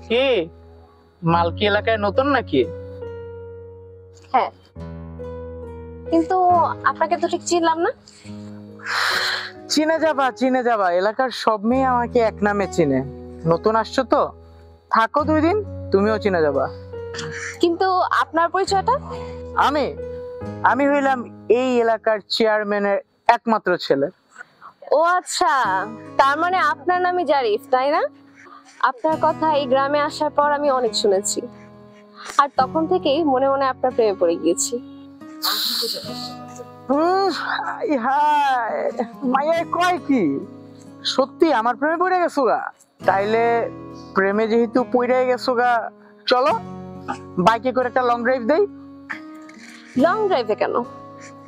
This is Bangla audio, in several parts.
কি মালকি এলাকায় নতুন নাকি? হ্যাঁ, কিন্তু আপনাকে তো ঠিক চিনলাম না। চিনে যাবা, এলাকার সব মেয়ে আমাকে এক নামে চিনে। নতুন আসছো তো, থাকো 2 দিন, তুমিও চিনে যাবা। কিন্তু আপনার পরিচয়টা? আমি হইলাম এই এলাকার চেয়ারম্যানের একমাত্র ছেলে। ও আচ্ছা, তার মানে আপনার নামই জারিফ, তাই না? আপনার কথা এই গ্রামে আসার পর আমি অনেক শুনেছি, আর তখন থেকেই মনে মনে আপনার প্রেমে পড়ে গিয়েছি। মাইয়া কয় কি সত্যি আমার প্রেমে পড়ে গেছো গা? তাইলে প্রেমে যেহেতু পড়ে গেছো গা, চলো বাইকে করে একটা লং ড্রাইভ দেই। লং ড্রাইভে কেন?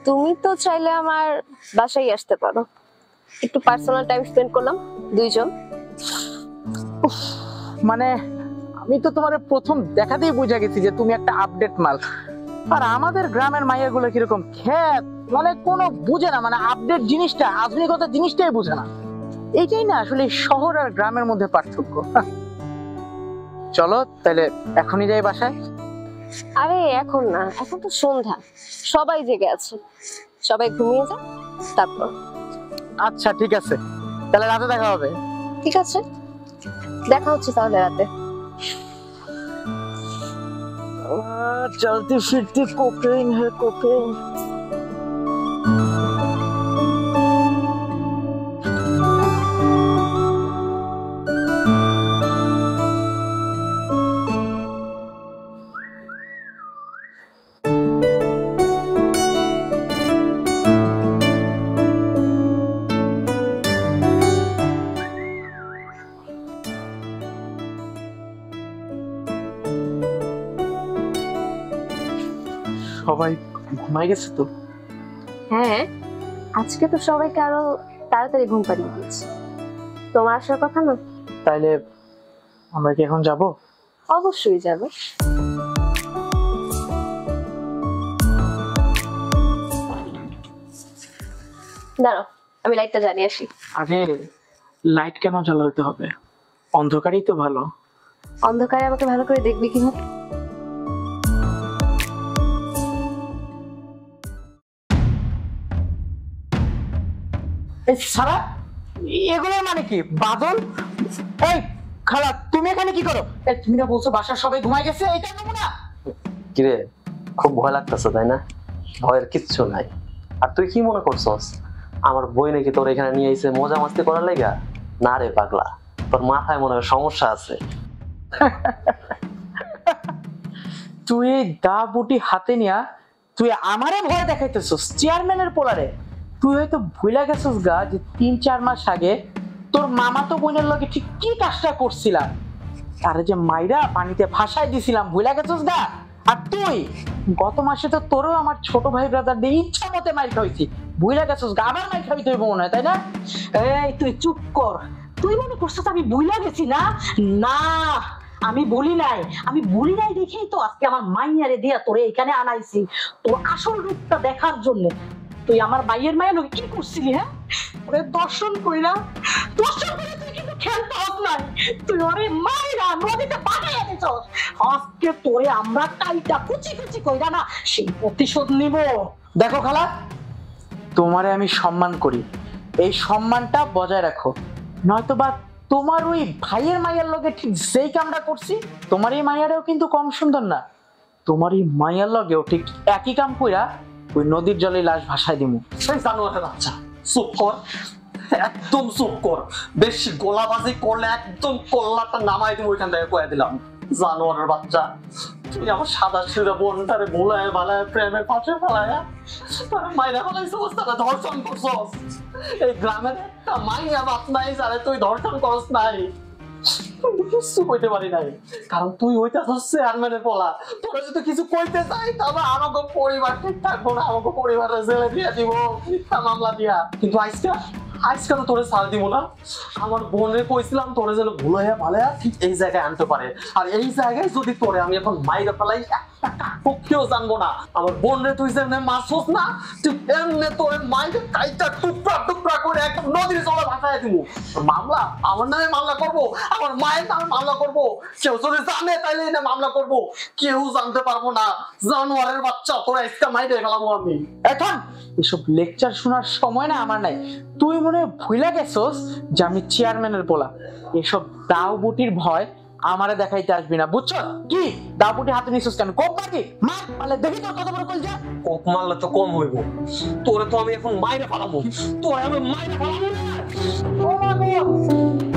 তুমি তো চাইলে আমার বাসায় আসতে পারো, একটু পার্সোনাল টাইম স্পেন্ড করলাম দুইজন। মানে আমি তো তোমার প্রথম দেখাতেই বুঝা গেছি যে তুমি একটা আপডেট মাল। আর আমাদের গ্রামের মাইয়াগুলো কিরকম খ্যাত, মানে কোনো বুঝে না, মানে আপডেট জিনিসটা, আধুনিকতা জিনিসটাই বুঝে না। এইটাই না আসলে শহর আর গ্রামের মধ্যে পার্থক্য। চলো তাহলে এখনই যাই বাসায়। আরে এখন না, এখন তো সন্ধ্যা, সবাই জেগে আছে, সবাই ঘুমিয়ে যা, তারপর। আচ্ছা ঠিক আছে, তাহলে রাতে দেখা হবে। ঠিক আছে, দেখা হচ্ছে তাহলে রাতে। চলতে ফিরতে কোকেন হে কোকেন। সবাই ঘুমাই গেছে তো? হ্যাঁ, আজকে তো সবাইকে আরো তাড়াতাড়ি ঘুম পাড়িয়ে দিয়েছি। তোমার আসার কথা না? তাইলে আমরা কি এখন যাব? অবশ্যই যাবে। দাঁড়াও, আমি লাইটটা জ্বালিয়ে আসি। আরে লাইট কেন জ্বালাতে হবে? অন্ধকারই তো ভালো। অন্ধকারে আমাকে ভালো করে দেখবি কিভাবে? সারা এগুলো মানে কি বাদল? এই খালা, তুমি এখানে কি করো? তুমি না বলছো বাসার সবাই ঘুমাই গেছে, এটা নমুনা? কিরে, খুব ভয় লাগতেছে তাই না? ভয়ের কিচ্ছু নাই। আর তুই কি মনে করছস আমার বই নাকি তোর এখানে নিয়ে এসে মজা মাস্তি করার লাইগা? না রে পাগলা, তোর মাথায় মনে হয় সমস্যা আছে। তুই দা বুটি হাতে নিয়া তুই আমারে ভয় দেখাইতেছস চেয়ারম্যানের পোলারে। তুই হয়তো ভুলা গেছস গা যে 3-4 মাস আগে তোর মামা তো বোনের লগে ঠিক কি কাজটা করছিলাম, আরে যে মাইরা পানিতে ভাসাই দিছিলাম, ভুলা গেছস গা? আর তুই গত মাসে তো তোরও আমার ছোট ভাই ব্রাদার দিয়ে ইচ্ছা মতে মাইর খাইছি, ভুলা গেছস গা? আবার মাইর খাইতে হইব মনে হয়, তাই না? এই তুই চুপ কর। তুই মনে করছিস আমি ভুলে গেছি? না না, আমি বলি নাই দেখেই তো আজকে আমার মাইয়ারে দিয়া তোরে এখানে আনাইছি, তোর আসল রূপটা দেখার জন্য। তুই আমার ভাইয়ের মায়ের লোক কি করছিলি? হ্যাঁ, ওরে দর্শন করে তুই কিন্তু খেলতে হস নাই, তুই ওরে মায়েরা নদীতে পাঠাইয়া দিছস। আজকে তোরে আমরা কাইটা কুচি কুচি কইরা না সেই প্রতিশোধ নিব। দেখো খালা, তোমারে আমি সম্মান করি, এই সম্মানটা বজায় রাখো, নয়তো বা তোমার ওই ভাইয়ের মাইয়ার লগে ঠিক যেই কামটা করছি, তোমার এই মাইয়াটাও কিন্তু কম সুন্দর না। তোমার এই মাইয়ার লগেও ঠিক একই কাম কইরা ওই নদীর জলে লাশ ভাসায় দিমু। সেই জানোয়ারের বাচ্চা, চুপ কর, একদম চুপ কর। বেশি গোলাবাজি করলে একদম কল্লাটা নামাই দিব ওইখান থেকে, কয়ে দিলাম। জানোয়ারের বাচ্চা, তুই আমার সাদা সিধা বোনটারে ভোলায় ভালায় প্রেমের পাশে ফেলায় মাইরা ফেলাইছ, তারা ধর্ষণ করছস। এই গ্রামের একটা মাইয়া বাপ নাই যারে তুই ধর্ষণ করস নাই। কিছু কইতে পারি নাই, কারণ তুই হইতাছস চেয়ারম্যানের পোলা। তোরা যদি কিছু কইতে চাই তবে আমাকে পরিবার ঠিক থাকবো না, আমাকে পরিবারের জেলে দিয়ে দিব মিথ্যা মামলা দিয়া। কিন্তু আজকে তো তোরে ছাড় দিব না। আমার বোনের কইছিলাম তোরে যেন ভুলাইয়া ভালাইয়া ঠিক এই জায়গায় আনতে পারে, আর এই জায়গায় যদি তোরে আমি এখন মাইরা ফেলাই একটা পক্ষেও জানবো না। আমার বোনের তুই যেমনে মারছস না, তুই এমনি তোরে মাইরা কাইটা টুকরা টুকরা করে একদম নদীর জলে ভাসায় দিব। মামলা আমার নামে মামলা করব, আমার মায়ের নামে মামলা করব, কেউ যদি জানে তাইলে না মামলা করব, কেউ জানতে পারবো না। জানোয়ারের বাচ্চা তোরা ইসকা মাইরে ফেলাবো আমি। এখন এসব লেকচার শোনার সময় না আমার নাই। তুই মনে হয় ভুলে গেছস যে আমি চেয়ারম্যানের পোলা। এসব দাও বুটির ভয় আমারে দেখাইতে আসবি না, বুঝছো? কি দাও বুটি হাতে নিছিস কেন? কোপ নাকি মার, পারলে দেখি তোর কত বড় কলজা। কোপ মারলে তো কম হইব, তোরে তো আমি এখন মাইরে ফেলাবো, তোরে আমি মাইরে ফেলাবো না। ও মা গো!